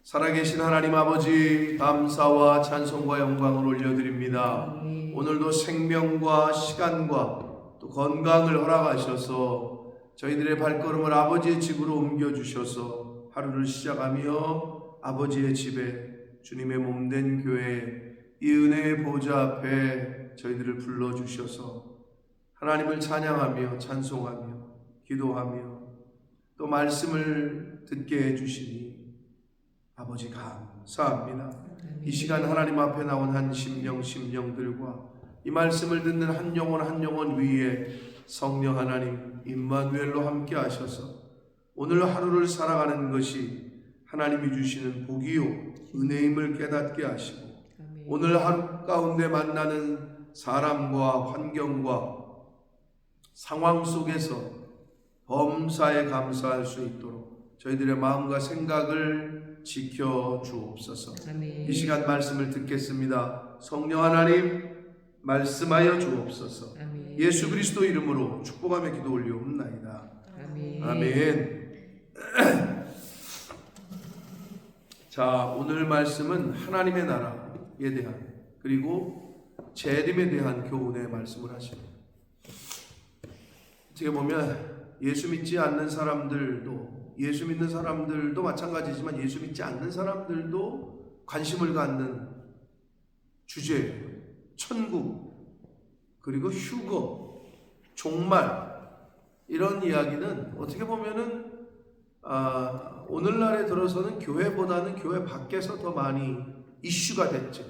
살아계신 하나님 아버지, 감사와 찬송과 영광을 올려드립니다. 오늘도 생명과 시간과 또 건강을 허락하셔서 저희들의 발걸음을 아버지의 집으로 옮겨주셔서 하루를 시작하며 아버지의 집에 주님의 몸된 교회에 이 은혜의 보좌 앞에 저희들을 불러주셔서 하나님을 찬양하며 찬송하며 기도하며 또 말씀을 듣게 해주시니 아버지 감사합니다. 이 시간 하나님 앞에 나온 한 심령들과 이 말씀을 듣는 한 영혼 위에 성령 하나님 임마누엘로 함께 하셔서 오늘 하루를 살아가는 것이 하나님이 주시는 복이요 은혜임을 깨닫게 하시고 오늘 하루 가운데 만나는 사람과 환경과 상황 속에서 범사에 감사할 수 있도록 저희들의 마음과 생각을 지켜 주옵소서. 이 시간 말씀을 듣겠습니다. 성령 하나님 말씀하여 주옵소서. 예수 그리스도 이름으로 축복하며 기도 올려옵나이다. 아멘. 자, 오늘 말씀은 하나님의 나라에 대한 그리고 재림에 대한 교훈의 말씀을 하십니다. 어떻게 보면 예수 믿지 않는 사람들도 예수 믿는 사람들도 마찬가지지만 예수 믿지 않는 사람들도 관심을 갖는 주제예요. 천국, 그리고 휴거, 종말 이런 이야기는 어떻게 보면은 오늘날에 들어서는 교회보다는 교회 밖에서 더 많이 이슈가 됐죠.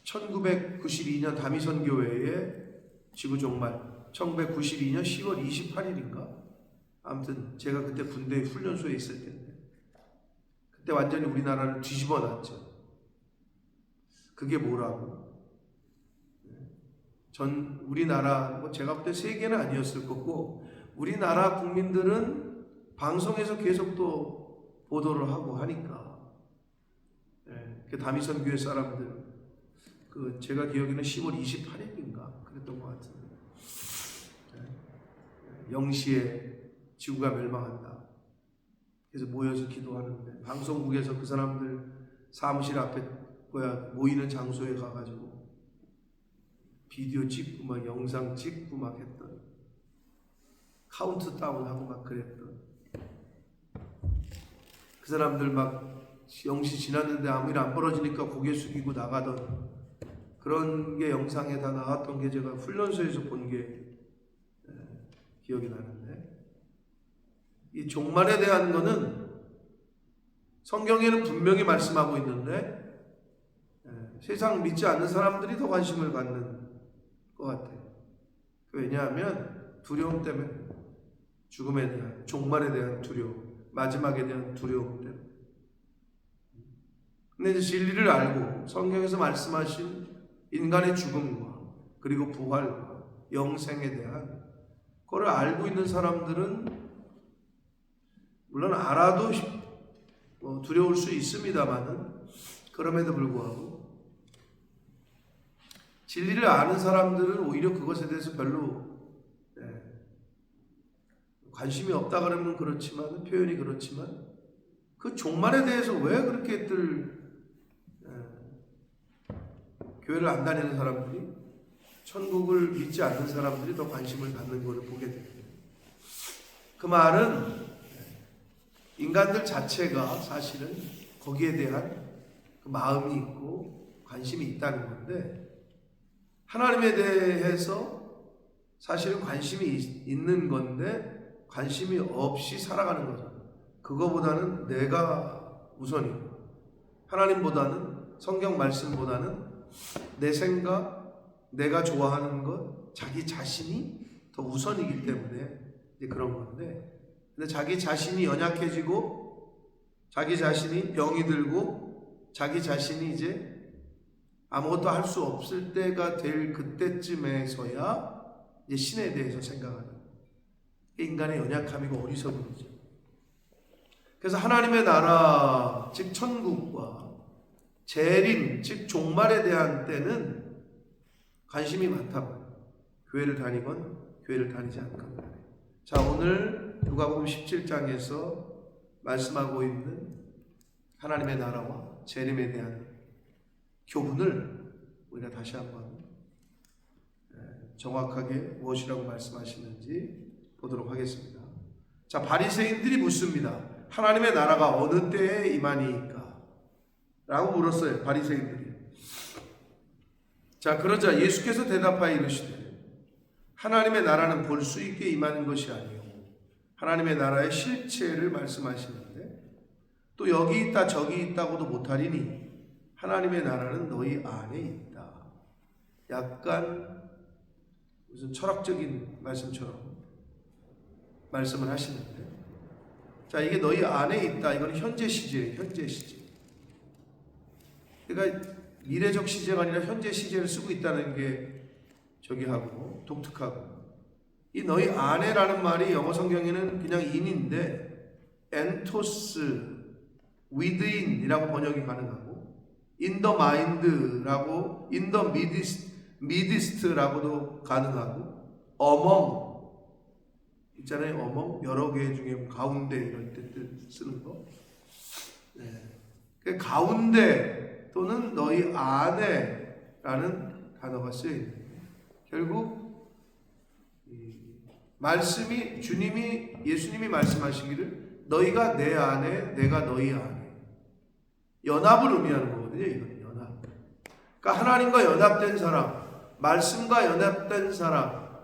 1992년 다미선 교회의 지구종말 1992년 10월 28일인가? 아무튼 제가 그때 군대 훈련소에 있을 텐데 그때 완전히 우리나라를 뒤집어 놨죠. 그게 뭐라고? 우리나라 제가 그때 세계는 아니었을 거고 우리나라 국민들은 방송에서 계속 또 보도를 하고 하니까 그 다미선 교회 사람들 제가 기억에는 10월 28일인가 그랬던 것 같은데 0시에 지구가 멸망한다. 그래서 모여서 기도하는데 방송국에서 그 사람들 사무실 앞에 모이는 장소에 가가지고 비디오 찍고 막 영상 찍고 막 했던 카운트다운하고 막 그랬던 그 사람들 막 0시 지났는데 아무 일 안 벌어지니까 고개 숙이고 나가던 그런 게 영상에 다 나왔던 게 제가 훈련소에서 본 게 기억이 나는데 이 종말에 대한 거는 성경에는 분명히 말씀하고 있는데 세상 믿지 않는 사람들이 더 관심을 갖는 것 같아요. 왜냐하면 두려움 때문에 죽음에 대한 종말에 대한 두려움 마지막에 대한 두려움 때문에 근데 이제 진리를 알고 성경에서 말씀하신 인간의 죽음과 그리고 부활과 영생에 대한 그걸 알고 있는 사람들은 물론 알아도 두려울 수 있습니다만은 그럼에도 불구하고 진리를 아는 사람들은 오히려 그것에 대해서 별로 관심이 없다 그러면 그렇지만 표현이 그렇지만 그 종말에 대해서 왜 그렇게들 교회를 안 다니는 사람들이 천국을 믿지 않는 사람들이 더 관심을 갖는 것을 보게 됩니다. 그 말은 인간들 자체가 사실은 거기에 대한 그 마음이 있고 관심이 있다는 건데 하나님에 대해서 사실은 관심이 있는 건데 관심이 없이 살아가는 거죠. 그거보다는 내가 우선이고 하나님보다는 성경 말씀보다는 내 생각, 내가 좋아하는 것, 자기 자신이 더 우선이기 때문에 이제 그런 건데 근데 자기 자신이 연약해지고 자기 자신이 병이 들고 자기 자신이 이제 아무것도 할 수 없을 때가 될 그때쯤에서야 이제 신에 대해서 생각하는 인간의 연약함이고 어리석음이죠. 그래서 하나님의 나라 즉 천국과 재림 즉 종말에 대한 때는 관심이 많다고 교회를 다니건 교회를 다니지 않건 간에 자 오늘 누가복음 17장에서 말씀하고 있는 하나님의 나라와 재림에 대한 교훈을 우리가 다시 한번 정확하게 무엇이라고 말씀하시는지 보도록 하겠습니다. 자, 바리새인들이 묻습니다. 하나님의 나라가 어느 때에 임하니까? 라고 물었어요. 바리새인들이. 자, 그러자 예수께서 대답하여 이르시되 하나님의 나라는 볼 수 있게 임하는 것이 아니요 하나님의 나라의 실체를 말씀하시는데 또 여기 있다 저기 있다고도 못하리니 하나님의 나라는 너희 안에 있다. 약간 무슨 철학적인 말씀처럼 말씀을 하시는데, 자, 이게 너희 안에 있다. 이건 현재 시제예요. 현재 시제. 그러니까 미래적 시제가 아니라 현재 시제를 쓰고 있다는 게 저기하고 독특하고, 이 너희 안에라는 말이 영어 성경에는 그냥 in인데 엔토스, within이라고 번역이 가능하고 in the mind라고 in the midst라고도 가능하고 among 있잖아요. among 여러 개 중에 가운데 이럴 때 쓰는 거. 네. 그 가운데 또는 너희 안에라는 단어가 쓰여 있는 거예요. 결국 말씀이 예수님이 말씀하시기를 너희가 내 안에 내가 너희 안에 연합을 의미하는 거거든요. 이건 연합. 그러니까 하나님과 연합된 사람, 말씀과 연합된 사람이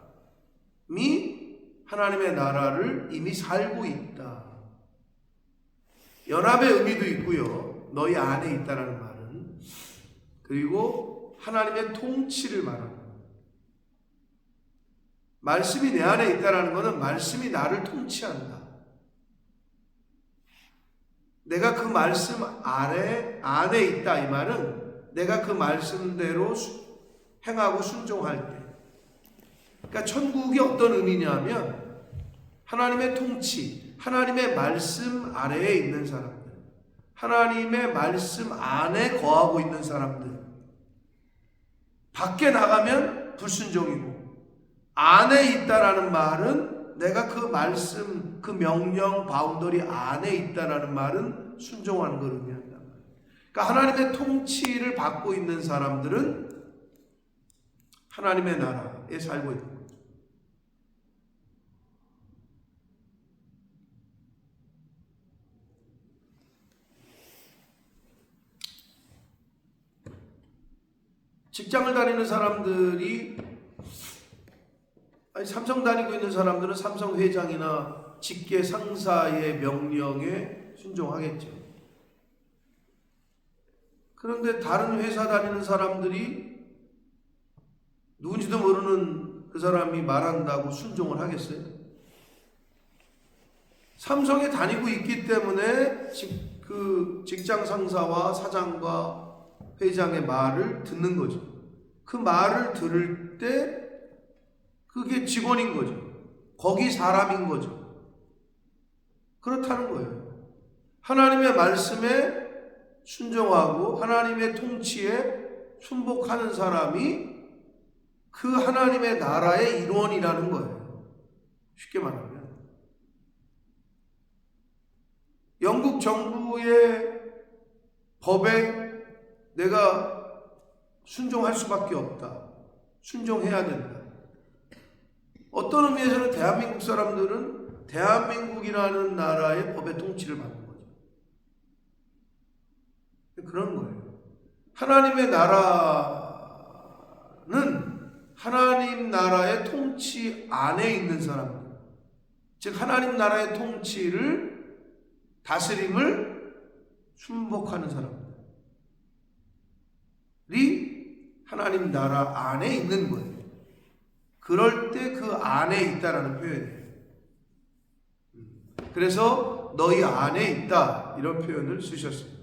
하나님의 나라를 이미 살고 있다. 연합의 의미도 있고요. 너희 안에 있다라는 말은, 그리고 하나님의 통치를 말합니다. 말씀이 내 안에 있다라는 것은 말씀이 나를 통치한다. 내가 그 말씀 안에 있다. 이 말은 내가 그 말씀대로 행하고 순종할 때. 그러니까 천국이 어떤 의미냐면 하나님의 통치, 하나님의 말씀 아래에 있는 사람들, 하나님의 말씀 안에 거하고 있는 사람들. 밖에 나가면 불순종이고, 안에 있다라는 말은 내가 그 말씀, 그 명령 바운더리 안에 있다라는 말은 순종하는 걸 의미한다. 그러니까 하나님의 통치를 받고 있는 사람들은 하나님의 나라에 살고 있는 거죠. 직장을 다니는 사람들이, 삼성 다니고 있는 사람들은 삼성 회장이나 직계 상사의 명령에 순종하겠죠. 그런데 다른 회사 다니는 사람들이 누군지도 모르는 그 사람이 말한다고 순종을 하겠어요? 삼성에 다니고 있기 때문에 그 직장 상사와 사장과 회장의 말을 듣는 거죠. 그 말을 들을 때 그게 직원인 거죠. 거기 사람인 거죠. 그렇다는 거예요. 하나님의 말씀에 순종하고 하나님의 통치에 순복하는 사람이 그 하나님의 나라의 일원이라는 거예요. 쉽게 말하면 영국 정부의 법에 내가 순종할 수밖에 없다. 순종해야 된다. 어떤 의미에서는 대한민국 사람들은 대한민국이라는 나라의 법의 통치를 받는 거죠. 그런 거예요. 하나님의 나라는 하나님 나라의 통치 안에 있는 사람들, 즉 하나님 나라의 통치를, 다스림을 순복하는 사람들이 하나님 나라 안에 있는 거예요. 그럴 때 그 안에 있다라는 표현이에요. 그래서 너희 안에 있다, 이런 표현을 쓰셨습니다.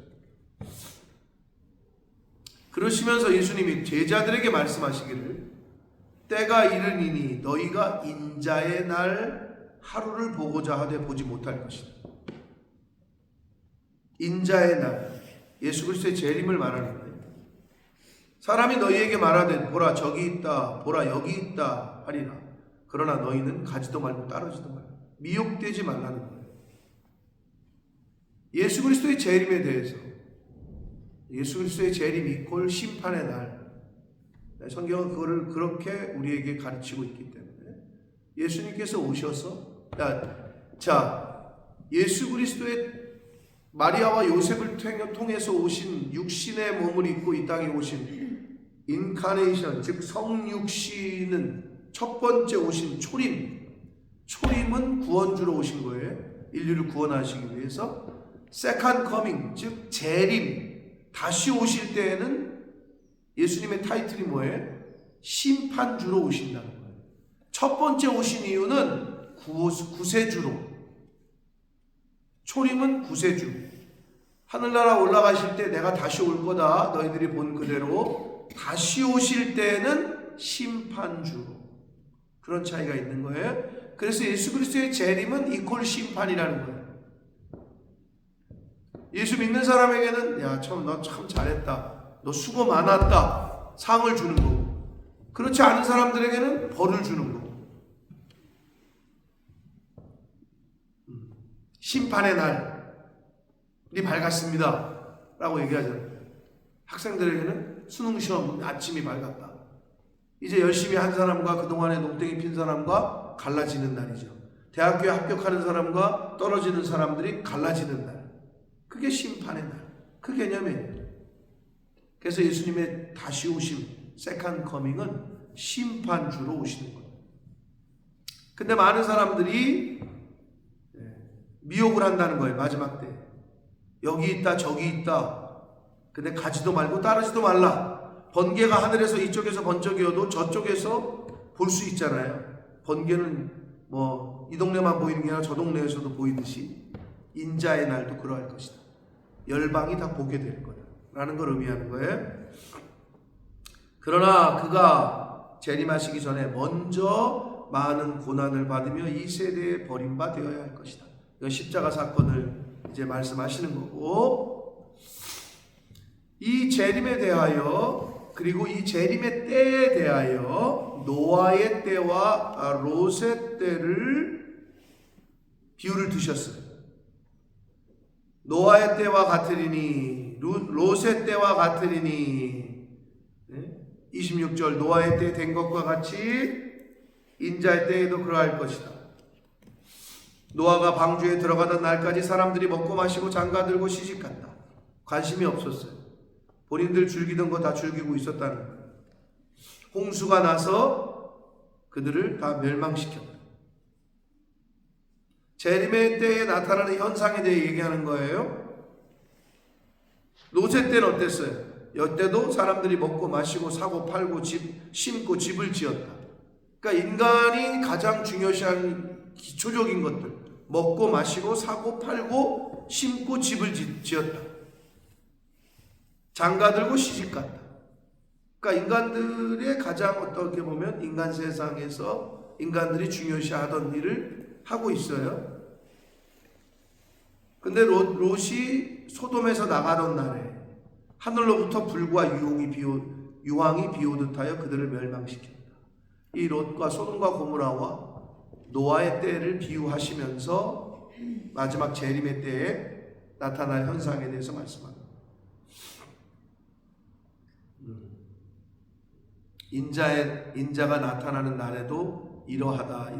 그러시면서 예수님이 제자들에게 말씀하시기를 때가 이르니니 너희가 인자의 날 하루를 보고자 하되 보지 못할 것이다. 인자의 날, 예수 그리스도의 재림을 말하는데, 사람이 너희에게 말하되 보라 저기 있다, 보라 여기 있다 하리라. 그러나 너희는 가지도 말고 따르지도 말라. 미혹되지 말라는 거예요. 예수 그리스도의 재림에 대해서, 예수 그리스도의 재림 이퀄 심판의 날, 성경은 그거를 그렇게 우리에게 가르치고 있기 때문에 예수님께서 오셔서, 자, 예수 그리스도의 마리아와 요셉을 통해서 오신 육신의 몸을 입고 이 땅에 오신 인카네이션, 즉 성육신은 첫 번째 오신 초림은 구원주로 오신 거예요. 인류를 구원하시기 위해서. 세컨드 커밍, 즉 재림, 다시 오실 때에는 예수님의 타이틀이 뭐예요? 심판주로 오신다는 거예요. 첫 번째 오신 이유는 구세주로, 초림은 구세주, 하늘나라 올라가실 때 내가 다시 올 거다, 너희들이 본 그대로. 다시 오실 때는 심판주로. 그런 차이가 있는 거예요. 그래서 예수 그리스도의 재림은 이퀄 심판이라는 거예요. 예수 믿는 사람에게는 야, 너 참 잘했다, 너 수고 많았다, 상을 주는 거고, 그렇지 않은 사람들에게는 벌을 주는 거고. 심판의 날이 밝았습니다 라고 얘기하잖아요. 학생들에게는 수능시험 아침이 밝았다. 이제 열심히 한 사람과 그동안에 농땡이 핀 사람과 갈라지는 날이죠. 대학교에 합격하는 사람과 떨어지는 사람들이 갈라지는 날. 그게 심판의 날, 그 개념이에요. 그래서 예수님의 다시 오심, 세컨드 커밍은 심판주로 오시는 거예요. 근데 많은 사람들이 미혹을 한다는 거예요. 마지막 때 여기 있다 저기 있다, 근데 가지도 말고 따르지도 말라. 번개가 하늘에서 이쪽에서 번쩍이어도 저쪽에서 볼 수 있잖아요. 번개는 뭐 이 동네만 보이는 게 아니라 저 동네에서도 보이듯이 인자의 날도 그러할 것이다. 열방이 다 보게 될 거다 라는 걸 의미하는 거예요. 그러나 그가 재림하시기 전에 먼저 많은 고난을 받으며 이 세대에 버림받아야 할 것이다. 이건 십자가 사건을 이제 말씀하시는 거고, 이 재림에 대하여, 그리고 이 재림의 때에 대하여 노아의 때와 롯의 때를 비유를 드셨어요. 노아의 때와 같으리니 롯의 때와 같으리니, 26절, 노아의 때 된 것과 같이 인자의 때에도 그러할 것이다. 노아가 방주에 들어가던 날까지 사람들이 먹고 마시고 장가들고 시집갔다. 관심이 없었어요. 본인들 즐기던 거 다 즐기고 있었다는 거예요. 홍수가 나서 그들을 다 멸망시켰다. 재림의 때에 나타나는 현상에 대해 얘기하는 거예요. 롯의 때는 어땠어요? 이때도 사람들이 먹고 마시고 사고 팔고 심고 집을 지었다. 그러니까 인간이 가장 중요시하는 기초적인 것들, 먹고 마시고 사고 팔고 심고 집을 지었다. 장가들고 시집갔다. 그러니까 인간들의 가장 어떻게 보면 인간 세상에서 인간들이 중요시하던 일을 하고 있어요. 근데 롯이 소돔에서 나가던 날에 하늘로부터 불과 유황이 비오듯 하여 그들을 멸망시켰다. 이 롯과 소돔과 고모라와 노아의 때를 비유하시면서 마지막 재림의 때에 나타날 현상에 대해서 말씀합니다. 인자가 나타나는 날에도 이러하다,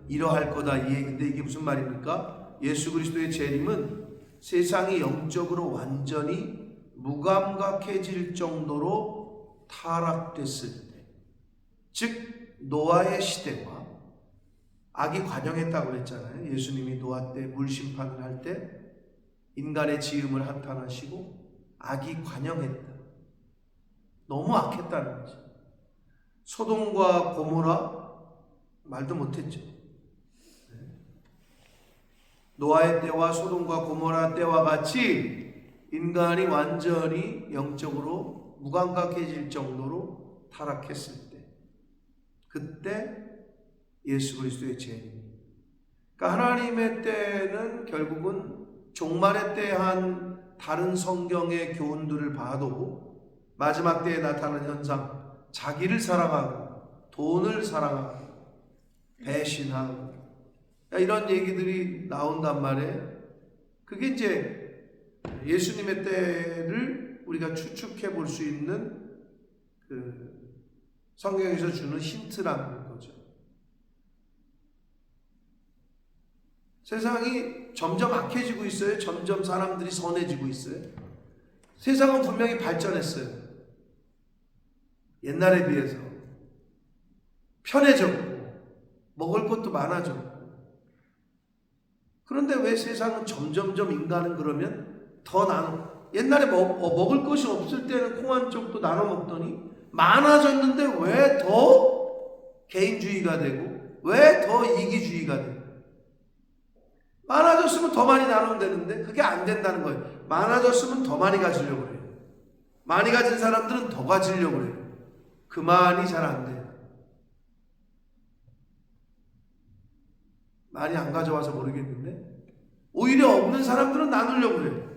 이러할 거다, 이 얘기인데 이게 무슨 말입니까? 예수 그리스도의 재림은 세상이 영적으로 완전히 무감각해질 정도로 타락됐을 때, 즉 노아의 시대와 악이 관영했다고 그랬잖아요. 예수님이 노아 때 물심판을 할 때 인간의 지음을 한탄하시고 악이 관영했다. 너무 악했다는 거죠. 소돔과 고모라 말도 못했죠. 노아의 때와 소돔과 고모라 때와 같이 인간이 완전히 영적으로 무감각해질 정도로 타락했을 때, 그때 예수 그리스도의 재림. 그러니까 하나님의 때는 결국은 종말의 때에 한 다른 성경의 교훈들을 봐도 마지막 때에 나타나는 현상, 자기를 사랑하고 돈을 사랑하고 배신하고 이런 얘기들이 나온단 말이에요. 그게 이제 예수님의 때를 우리가 추측해 볼 수 있는 그 성경에서 주는 힌트라는 거죠. 세상이 점점 악해지고 있어요. 점점 사람들이 선해지고 있어요. 세상은 분명히 발전했어요. 옛날에 비해서 편해졌고 먹을 것도 많아졌고. 그런데 왜 세상은 점점점 인간은 그러면 더 나눠, 옛날에 먹을 것이 없을 때는 콩 한 쪽도 나눠 먹더니 많아졌는데 왜 더 개인주의가 되고 왜 더 이기주의가 되고. 많아졌으면 더 많이 나누면 되는데 그게 안 된다는 거예요. 많아졌으면 더 많이 가지려고 그래요. 많이 가진 사람들은 더 가지려고 그래요. 그만이 잘 안 돼요. 많이 안 가져와서 모르겠는데 오히려 없는 사람들은 나누려고 그래요.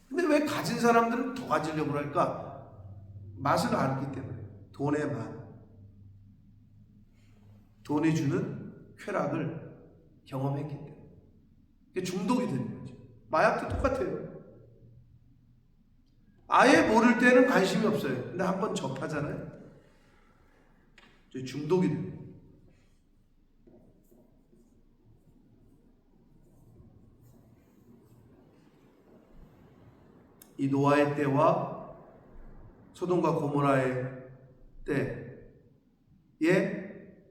근데 왜 가진 사람들은 더 가지려고 할까? 맛을 알기 때문에. 돈의 맛, 돈이 주는 쾌락을 경험했기 때문에. 그게 중독이 되는 거죠. 마약도 똑같아요. 아예 모를 때는 관심이 없어요. 근데 한번 접하잖아요. 중독이 돼요. 이 노아의 때와 소돔과 고모라의 때에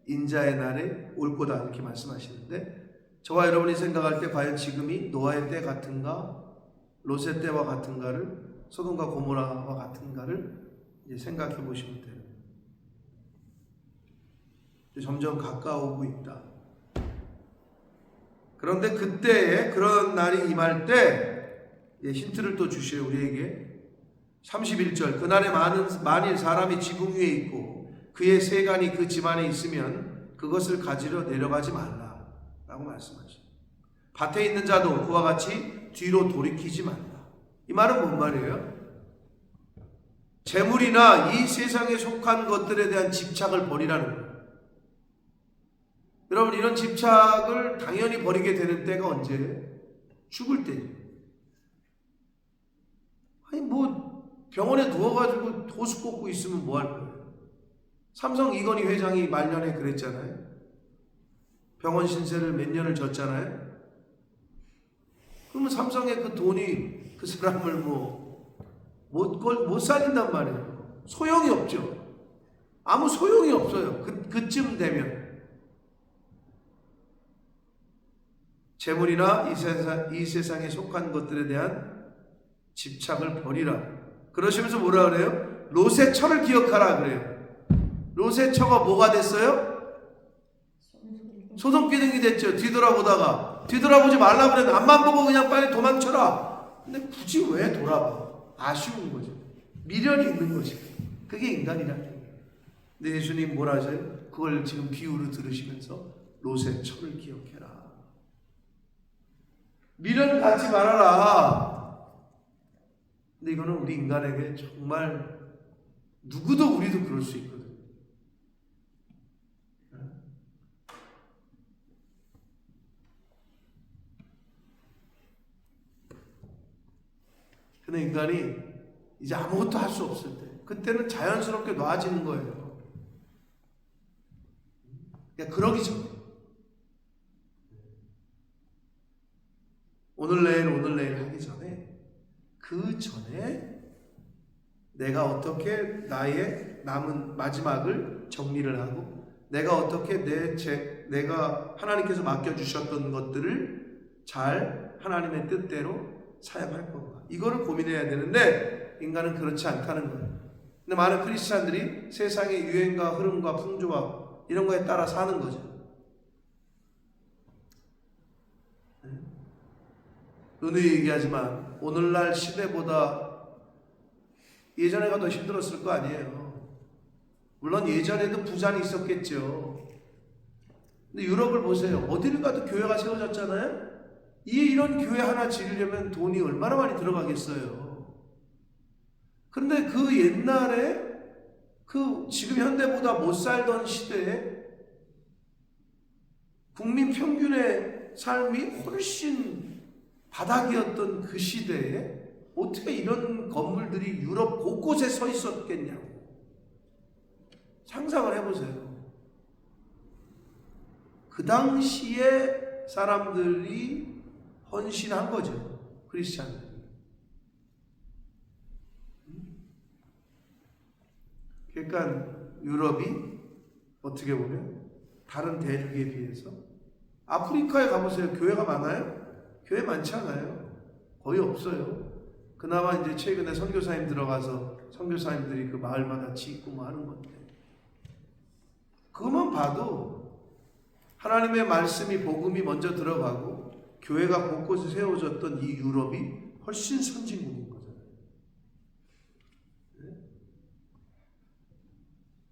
인자의 날에 올 거다 이렇게 말씀하시는데, 저와 여러분이 생각할 때 과연 지금이 노아의 때 같은가, 롯의 때와 같은가를, 소돔과 고모라와 같은가를 이제 생각해 보시면 돼요. 점점 가까워오고 있다. 그런데 그때에 그런 날이 임할 때 힌트를 또 주셔요, 우리에게. 31절, 그날에 만일 사람이 지붕 위에 있고 그의 세간이 그 집안에 있으면 그것을 가지러 내려가지 말라 라고 말씀하죠. 밭에 있는 자도 그와 같이 뒤로 돌이키지 말라. 이 말은 뭔 말이에요? 재물이나 이 세상에 속한 것들에 대한 집착을 버리라는 거예요. 여러분, 이런 집착을 당연히 버리게 되는 때가 언제예요? 죽을 때예요. 아니 뭐 병원에 누워가지고 호수 꽂고 있으면 뭐 할 거예요? 삼성 이건희 회장이 말년에 그랬잖아요. 병원 신세를 몇 년을 졌잖아요. 그러면 삼성의 그 돈이 그 사람을 못 살린단 말이에요. 소용이 없죠. 아무 소용이 없어요. 그쯤 되면. 재물이나 이 세상에 속한 것들에 대한 집착을 버리라. 그러시면서 뭐라 그래요? 롯의 처를 기억하라 그래요. 롯의 처가 뭐가 됐어요? 소돔기둥이 됐죠. 뒤돌아보지 말라 그랬는데 앞만 보고 그냥 빨리 도망쳐라. 근데 굳이 왜 돌아봐? 아쉬운 거죠. 미련이 있는 거죠. 그게 인간이라는 거예요. 근데 예수님 뭐라 하세요? 그걸 지금 비유로 들으시면서 롯의 처를 기억해라. 미련 갖지 말아라. 근데 이거는 우리 인간에게 정말 누구도 우리도 그럴 수 있거든요. 근데 인간이 이제 아무것도 할 수 없을 때, 그때는 자연스럽게 놔지는 거예요. 그러니까 그러기 전에, 오늘 내일 하기 전에, 그 전에 내가 어떻게 나의 남은 마지막을 정리를 하고, 내가 어떻게 내가 하나님께서 맡겨주셨던 것들을 잘 하나님의 뜻대로 사용할 건가, 이거를 고민해야 되는데 인간은 그렇지 않다는 거예요. 근데 많은 크리스찬들이 세상의 유행과 흐름과 풍조와 이런 거에 따라 사는 거죠. 누누이 얘기하지만 오늘날 시대보다 예전에가 더 힘들었을 거 아니에요. 물론 예전에도 부잔이 있었겠죠. 근데 유럽을 보세요. 어디를 가도 교회가 세워졌잖아요. 이런 교회 하나 지으려면 돈이 얼마나 많이 들어가겠어요. 그런데 그 옛날에 지금 현대보다 못 살던 시대에 국민 평균의 삶이 훨씬 바닥이었던 그 시대에 어떻게 이런 건물들이 유럽 곳곳에 서 있었겠냐고 상상을 해보세요. 그 당시에 사람들이 헌신한 거죠. 크리스찬들이. 그러니까 유럽이 어떻게 보면 다른 대륙에 비해서 아프리카에 가보세요. 교회가 많아요? 교회 많지 않아요. 거의 없어요. 그나마 이제 최근에 선교사님 들어가서 선교사님들이 그 마을마다 짓고 뭐 하는 건데 그것만 봐도 하나님의 말씀이 복음이 먼저 들어가고 교회가 곳곳에 세워졌던 이 유럽이 훨씬 선진국인 거잖아요.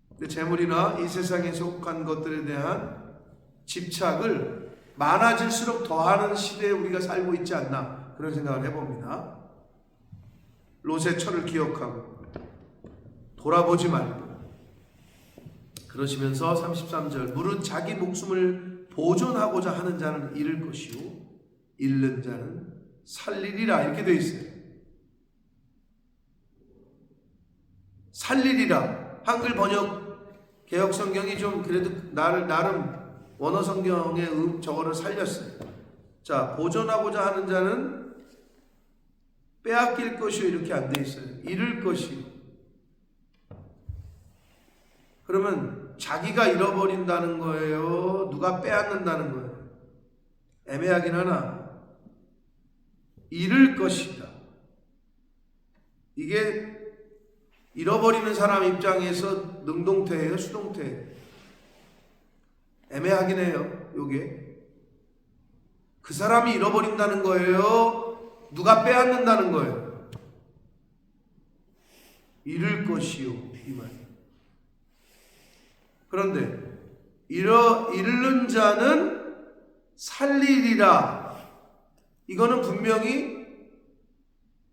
근데 재물이나 이 세상에 속한 것들에 대한 집착을 많아질수록 더하는 시대에 우리가 살고 있지 않나 그런 생각을 해봅니다. 롯의 철을 기억하고 돌아보지 말고 그러시면서 33절 무릇 자기 목숨을 보존하고자 하는 자는 잃을 것이요 잃는 자는 살리리라 이렇게 되어 있어요. 살리리라 한글 번역 개혁 성경이 좀 그래도 나름 원어 성경의 저거를 살렸어요. 자, 보존하고자 하는 자는 빼앗길 것이요 이렇게 안 돼 있어요. 잃을 것이요. 그러면 자기가 잃어버린다는 거예요? 누가 빼앗는다는 거예요? 애매하긴 하나 잃을 것이다. 이게 잃어버리는 사람 입장에서 능동태예요? 수동태예요? 애매하긴 해요. 요게 그 사람이 잃어버린다는 거예요? 누가 빼앗는다는 거예요? 잃을 것이요 이 말. 그런데 잃는 자는 살리리라. 이거는 분명히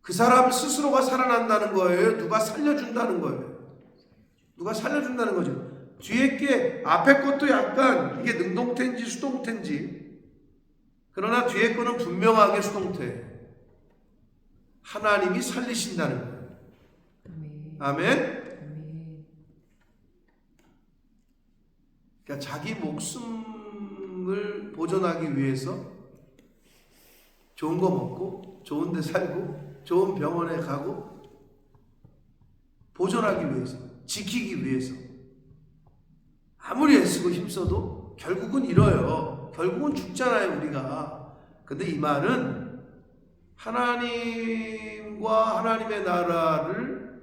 그 사람 스스로가 살아난다는 거예요? 누가 살려준다는 거예요? 누가 살려준다는 거죠. 뒤에 게 앞에 것도 약간 이게 능동태인지 수동태인지 그러나 뒤에 거는 분명하게 수동태. 하나님이 살리신다는 거예요. 아멘. 그러니까 자기 목숨을 보존하기 위해서 좋은 거 먹고 좋은 데 살고 좋은 병원에 가고 보존하기 위해서 지키기 위해서 아무리 애쓰고 힘써도 결국은 잃어요. 결국은 죽잖아요 우리가. 근데 이 말은 하나님과 하나님의 나라를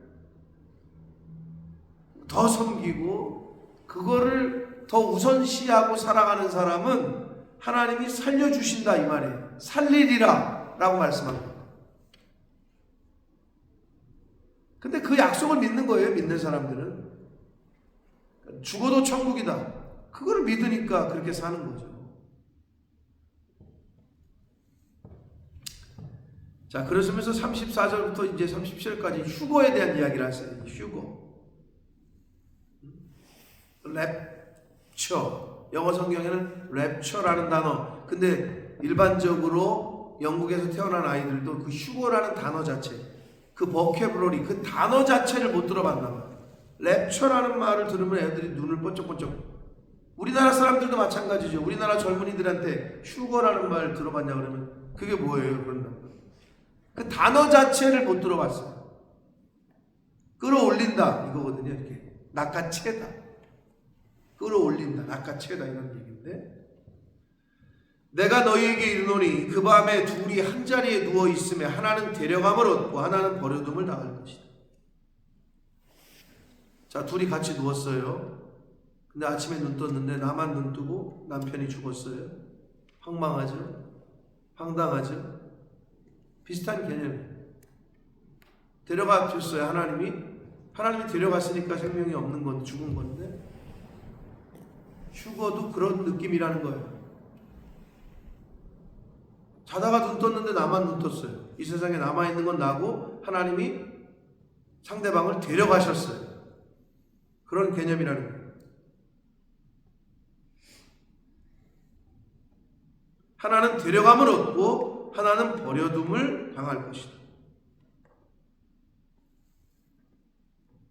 더 섬기고 그거를 더 우선시하고 살아가는 사람은 하나님이 살려주신다 이 말이에요. 살리리라 라고 말씀합니다. 근데 그 약속을 믿는 거예요. 믿는 사람들은 죽어도 천국이다. 그걸 믿으니까 그렇게 사는 거죠. 자, 그러면서 34절부터 이제 37절까지 휴거에 대한 이야기를 하세요. 휴거. 랩처. 영어 성경에는 랩처라는 단어. 근데 일반적으로 영국에서 태어난 아이들도 그 휴거라는 단어 자체, 그 버케블러리, 그 단어 자체를 못 들어봤나 봐요. 랩처라는 말을 들으면 애들이 눈을 번쩍번쩍. 우리나라 사람들도 마찬가지죠. 우리나라 젊은이들한테 휴거라는 말 들어봤냐 그러면 그게 뭐예요? 그런다. 그 단어 자체를 못 들어봤어요. 끌어올린다 이거거든요. 이렇게 낚아채다. 끌어올린다. 낚아채다 이런 얘기인데 내가 너희에게 이르노니 그 밤에 둘이 한 자리에 누워 있으며 하나는 데려감을 얻고 하나는 버려둠을 당할 것이다. 자, 둘이 같이 누웠어요. 근데 아침에 눈 떴는데 나만 눈 뜨고 남편이 죽었어요. 황망하죠? 황당하죠? 비슷한 개념이에요. 데려가 줬어요. 하나님이 데려갔으니까 생명이 없는 건데 죽은 건데 휴거도 그런 느낌이라는 거예요. 자다가 눈 떴는데 나만 눈 떴어요. 이 세상에 남아있는 건 나고 하나님이 상대방을 데려가셨어요. 그런 개념이라는 거예요. 하나는 데려감을 얻고 하나는 버려둠을 당할 것이다.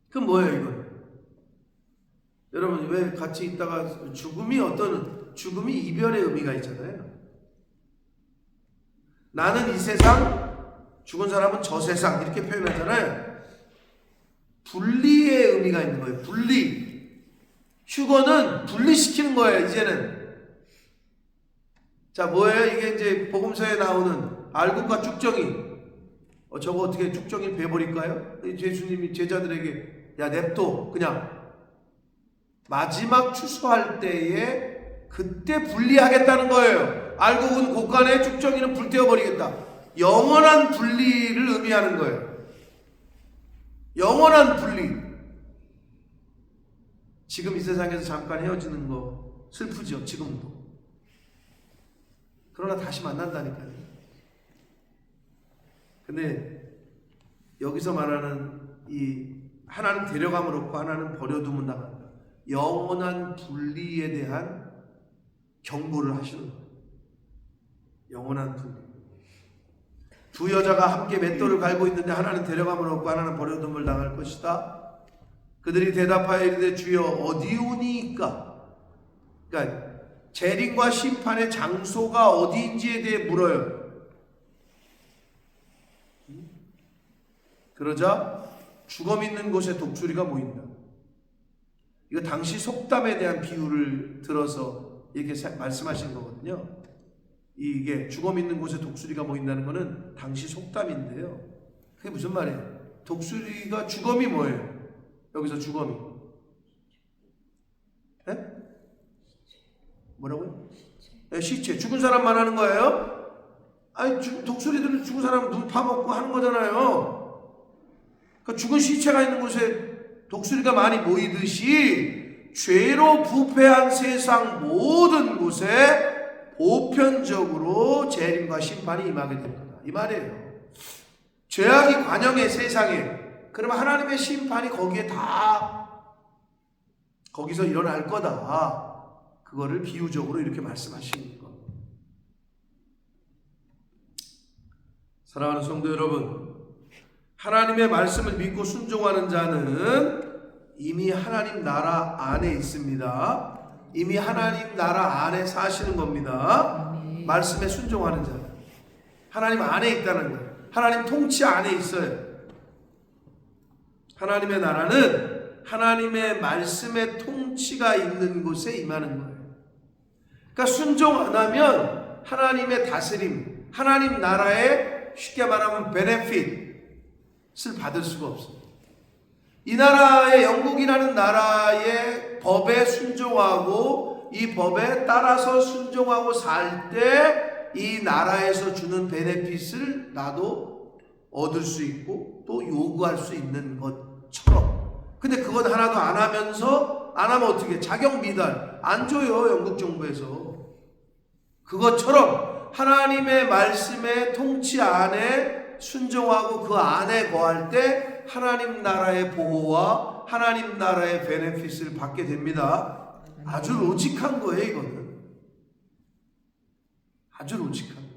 그럼 뭐예요 이건? 여러분 왜 같이 있다가 죽음이 이별의 의미가 있잖아요. 나는 이 세상, 죽은 사람은 저 세상 이렇게 표현하잖아요. 분리의 의미가 있는 거예요. 분리. 휴거는 분리시키는 거예요. 이제는. 자, 뭐예요? 이게 이제 복음서에 나오는 알곡과 쭉정이. 저거 어떻게 쭉정이 베버릴까요? 예수님이 제자들에게 야 냅둬 그냥 마지막 추수할 때에 그때 분리하겠다는 거예요. 알곡은 곳간에, 쭉정이는 불태워버리겠다. 영원한 분리를 의미하는 거예요. 영원한 분리. 지금 이 세상에서 잠깐 헤어지는 거 슬프죠. 지금도. 그러나 다시 만난다니까요. 근데 여기서 말하는 이 하나는 데려감을 얻고 하나는 버려두면 나간다. 영원한 분리에 대한 경고를 하시는 거예요. 영원한 분리. 두 여자가 함께 맷돌을 갈고 있는데 하나는 데려감을 얻고 하나는 버려둠을 당할 것이다. 그들이 대답하여 이르되 주여 어디오니이까? 그러니까 재림과 심판의 장소가 어디인지에 대해 물어요. 그러자 죽음 있는 곳에 독수리가 모인다. 이거 당시 속담에 대한 비유를 들어서 이렇게 말씀하신 거거든요. 이게 죽음 있는 곳에 독수리가 모인다는 거는 당시 속담인데요. 그게 무슨 말이에요? 독수리가 죽음이 뭐예요? 여기서 죽음이. 네? 뭐라고요? 네, 시체. 죽은 사람 말하는 거예요? 아니 독수리들은 죽은 사람 눈 파먹고 하는 거잖아요. 그러니까 죽은 시체가 있는 곳에 독수리가 많이 모이듯이 죄로 부패한 세상 모든 곳에 보편적으로 재림과 심판이 임하게 될 거다. 이 말이에요. 죄악이 관영의 세상에 그러면 하나님의 심판이 거기에 다 거기서 일어날 거다. 그거를 비유적으로 이렇게 말씀하시는 것. 사랑하는 성도 여러분, 하나님의 말씀을 믿고 순종하는 자는 이미 하나님 나라 안에 있습니다. 이미 하나님 나라 안에 사시는 겁니다. 말씀에 순종하는 자. 하나님 안에 있다는 거예요. 하나님 통치 안에 있어요. 하나님의 나라는 하나님의 말씀의 통치가 있는 곳에 임하는 거예요. 그러니까 순종 안 하면 하나님의 다스림, 하나님 나라의 쉽게 말하면 베네핏을 받을 수가 없어요. 이 나라의 영국이라는 나라의 법에 순종하고 이 법에 따라서 순종하고 살 때 이 나라에서 주는 베네핏을 나도 얻을 수 있고 또 요구할 수 있는 것처럼. 근데 그건 하나도 안 하면서 안 하면 어떻게 자격 미달 안 줘요. 영국 정부에서. 그것처럼 하나님의 말씀의 통치 안에 순종하고 그 안에 거할 때 하나님 나라의 보호와 하나님 나라의 베네핏을 받게 됩니다. 아주 로직한 거예요. 이거는 아주 로직한 거예요.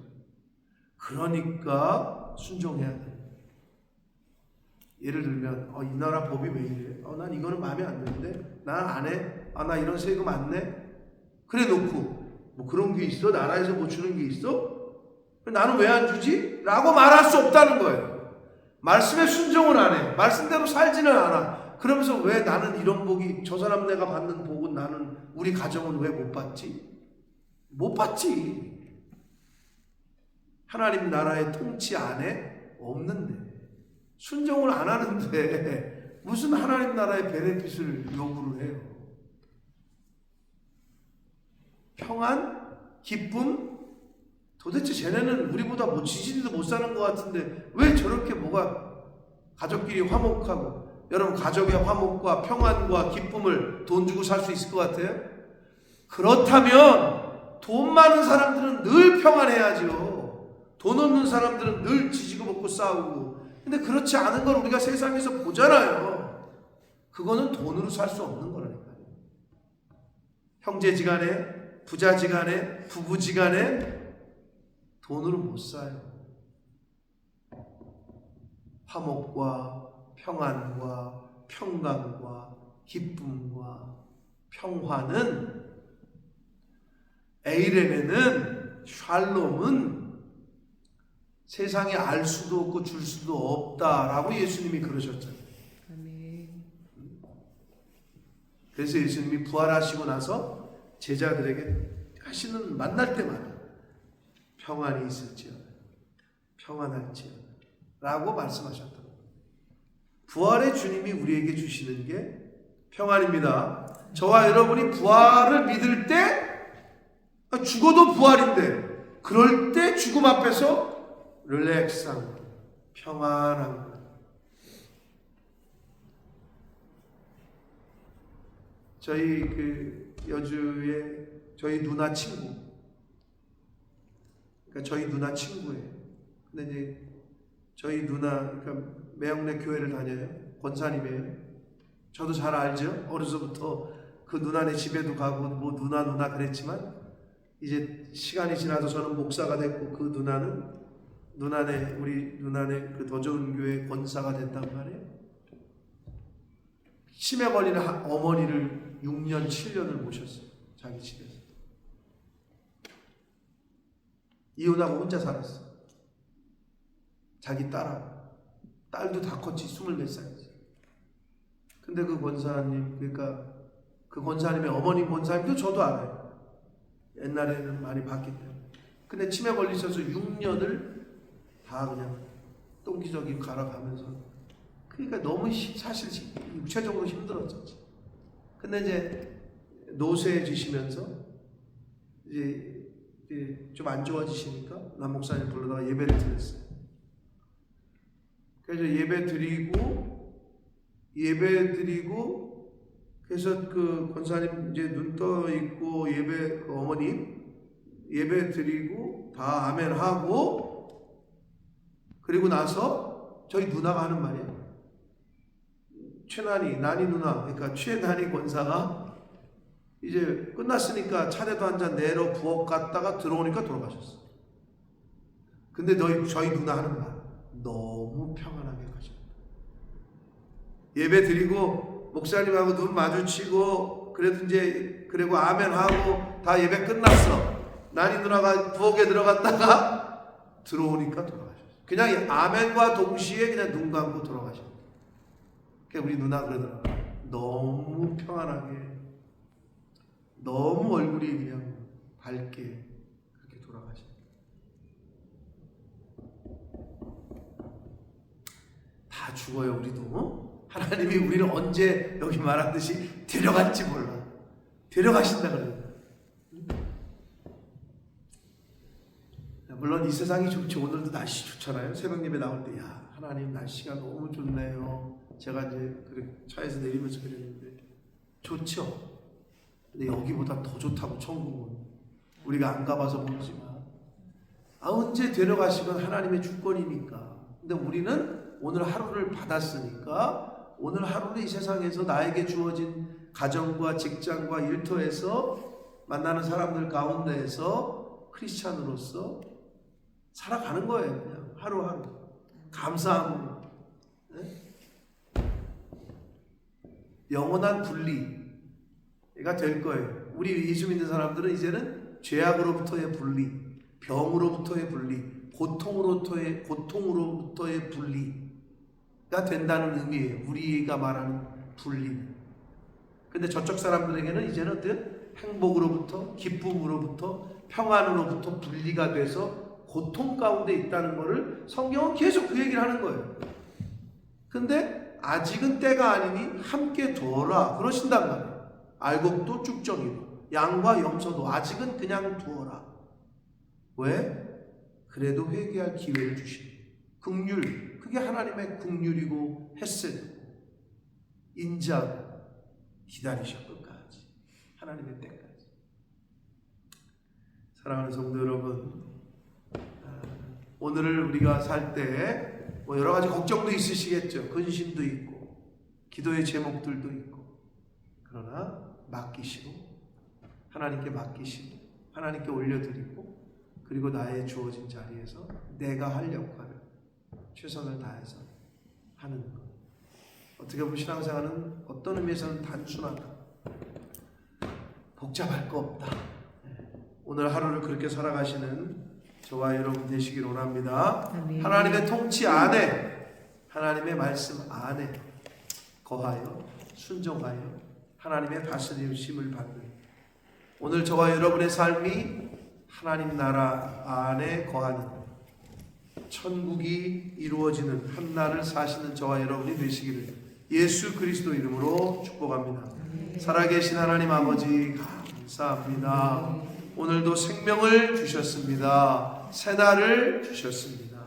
그러니까 순종해야 돼요. 예를 들면 이 나라 법이 왜 이래? 난 이거는 마음에 안 드는데 난 안 해. 나 이런 세금 안 내. 그래 놓고 뭐 그런 게 있어? 나라에서 뭐 주는 게 있어? 나는 왜 안 주지? 라고 말할 수 없다는 거예요. 말씀에 순종을 안 해. 말씀대로 살지는 않아. 그러면서 왜 나는 이런 복이 저 사람 내가 받는 복은 나는 우리 가정은 왜 못 받지? 못 받지. 하나님 나라의 통치 안에 없는데 순종을 안 하는데 무슨 하나님 나라의 베네핏을 요구를 해요. 평안? 기쁨? 도대체 쟤네는 우리보다 뭐 지지리도 못 사는 것 같은데 왜 저렇게 뭐가 가족끼리 화목하고 여러분 가족의 화목과 평안과 기쁨을 돈 주고 살 수 있을 것 같아요? 그렇다면 돈 많은 사람들은 늘 평안해야죠. 돈 없는 사람들은 늘 지지고 먹고 싸우고. 근데 그렇지 않은 걸 우리가 세상에서 보잖아요. 그거는 돈으로 살 수 없는 거라니까요. 형제지간에 부자지간에 부부지간에 돈으로 못 사요. 화목과 평안과 평강과 기쁨과 평화는 에이레네는 샬롬은 세상에 알 수도 없고 줄 수도 없다라고 예수님이 그러셨잖아요. 아멘. 그래서 예수님이 부활하시고 나서 제자들에게 하시는 만날 때마다 평안이 있을지어다, 평안할지어다 라고 말씀하셨다. 부활의 주님이 우리에게 주시는 게 평안입니다. 저와 여러분이 부활을 믿을 때 죽어도 부활인데 그럴 때 죽음 앞에서 릴렉스한 거, 평안한 거. 저희 여주에 저희 누나 친구, 그러니까 저희 누나 친구예요. 근데 이제 저희 누나, 그러니까 매형네 교회를 다녀요. 권사님이에요. 저도 잘 알죠. 어려서부터 그 누나네 집에도 가고 뭐 누나 그랬지만 이제 시간이 지나서 저는 목사가 됐고 그 우리 누나네 그 더 좋은 교회 권사가 됐단 말이에요. 치매 걸리는 어머니를 6년 7년을 모셨어요. 자기 집에서. 이혼하고 혼자 살았어. 자기 딸도 다 컸지. 20몇 살이지. 근데 그 권사님, 그러니까 그 권사님의 어머니 권사님도 저도 알아요. 옛날에는 많이 봤기 때문에. 근데 치매 걸리셔서 6년을 다 그냥 똥기저귀 갈아가면서, 그러니까 너무 사실 육체적으로 힘들었었지. 근데 이제 노쇠해지시면서 이제 좀 안 좋아지시니까 남 목사님 불러다가 예배를 드렸어요. 그래서 예배 드리고 그래서 그 권사님 이제 눈 떠 있고 그 어머님 예배 드리고 다 아멘 하고 그리고 나서 저희 누나가 하는 말이에요. 나니 누나, 그러니까 최나니 권사가 이제 끝났으니까 차례도 한 잔 내러 부엌 갔다가 들어오니까 돌아가셨어. 근데 저희 누나 하는 말, 너무 평안하게 가셨다. 예배 드리고 목사님하고 눈 마주치고 그리고 아멘 하고 다 예배 끝났어. 나니 누나가 부엌에 들어갔다가 들어오니까 돌아가셨어. 그냥 아멘과 동시에 그냥 눈 감고 돌아가셨어. 우리 누나 그러더라고. 너무 평안하게, 너무 얼굴이 그냥 밝게 그렇게 돌아가셨어. 다 죽어요, 우리도. 하나님이 우리를 언제 여기 말한 듯이 데려갈지 몰라. 데려가신다 그래요. 물론 이 세상이 좋지. 오늘도 날씨 좋잖아요. 새벽 예배 나올 때, 야, 하나님 날씨가 너무 좋네요. 제가 이제 차에서 내리면서 그랬는데 좋죠. 근데 여기보다 더 좋다고 천국은. 우리가 안 가봐서 모르지만 언제 데려가시건 하나님의 주권이니까. 근데 우리는 오늘 하루를 받았으니까 오늘 하루를 이 세상에서 나에게 주어진 가정과 직장과 일터에서 만나는 사람들 가운데에서 크리스찬으로서 살아가는 거예요. 그냥 하루하루 감사함으로. 네? 영원한 분리가 될 거예요. 우리 예수 믿는 사람들은 이제는 죄악으로부터의 분리, 병으로부터의 분리, 고통으로부터의 분리가 된다는 의미예요. 우리가 말하는 분리는. 근데 저쪽 사람들에게는 이제는 어떤 행복으로부터, 기쁨으로부터, 평안으로부터 분리가 돼서 고통 가운데 있다는 것을 성경은 계속 그 얘기를 하는 거예요. 근데 아직은 때가 아니니 함께 두어라 그러신단 말이에요. 알곡도 쭉정이도 양과 염소도 아직은 그냥 두어라. 왜? 그래도 회개할 기회를 주시니. 긍휼, 그게 하나님의 긍휼이고 햇새고 인자하고 기다리셔 끝까지. 하나님의 때까지. 사랑하는 성도 여러분, 오늘을 우리가 살 때 뭐 여러 가지 걱정도 있으시겠죠. 근심도 있고 기도의 제목들도 있고. 그러나 맡기시고 하나님께 맡기시고 하나님께 올려드리고 그리고 나의 주어진 자리에서 내가 할 역할을 최선을 다해서 하는 것. 어떻게 보면 신앙생활은 어떤 의미에서는 단순하다, 복잡할 거 없다. 오늘 하루를 그렇게 살아가시는 저와 여러분 되시길 원합니다. 하나님의 통치 안에, 하나님의 말씀 안에 거하여 순종하여 하나님의 다스림을 받는 오늘 저와 여러분의 삶이 하나님 나라 안에 거하는 천국이 이루어지는 한날을 사시는 저와 여러분이 되시기를 예수 그리스도 이름으로 축복합니다. 살아계신 하나님 아버지 감사합니다. 오늘도 생명을 주셨습니다. 새날을 주셨습니다.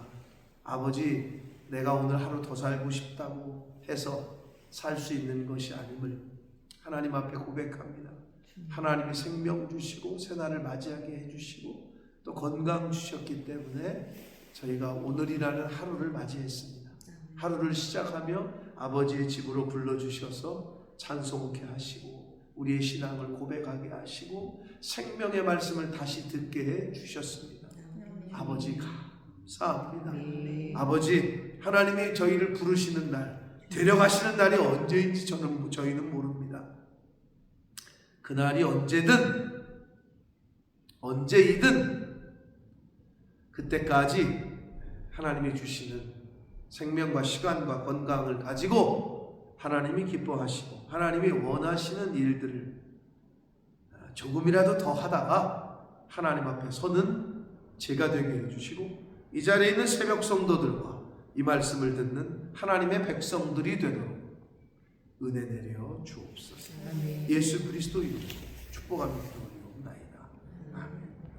아버지, 내가 오늘 하루 더 살고 싶다고 해서 살 수 있는 것이 아님을 하나님 앞에 고백합니다. 하나님이 생명 주시고 새날을 맞이하게 해주시고 또 건강 주셨기 때문에 저희가 오늘이라는 하루를 맞이했습니다. 하루를 시작하며 아버지의 집으로 불러주셔서 찬송케 하시고 우리의 신앙을 고백하게 하시고 생명의 말씀을 다시 듣게 해 주셨습니다. 아버지 감사합니다. 아버지, 하나님이 저희를 부르시는 날, 데려가시는 날이 언제인지 저희는 모릅니다. 그날이 언제이든 그때까지 하나님이 주시는 생명과 시간과 건강을 가지고 하나님이 기뻐하시고 하나님이 원하시는 일들을 조금이라도 더 하다가 하나님 앞에 서는 제가 되게 해주시고 이 자리에 있는 새벽 성도들과 이 말씀을 듣는 하나님의 백성들이 되도록 은혜 내려 주옵소서. 예수 그리스도 이름으로 축복합니다.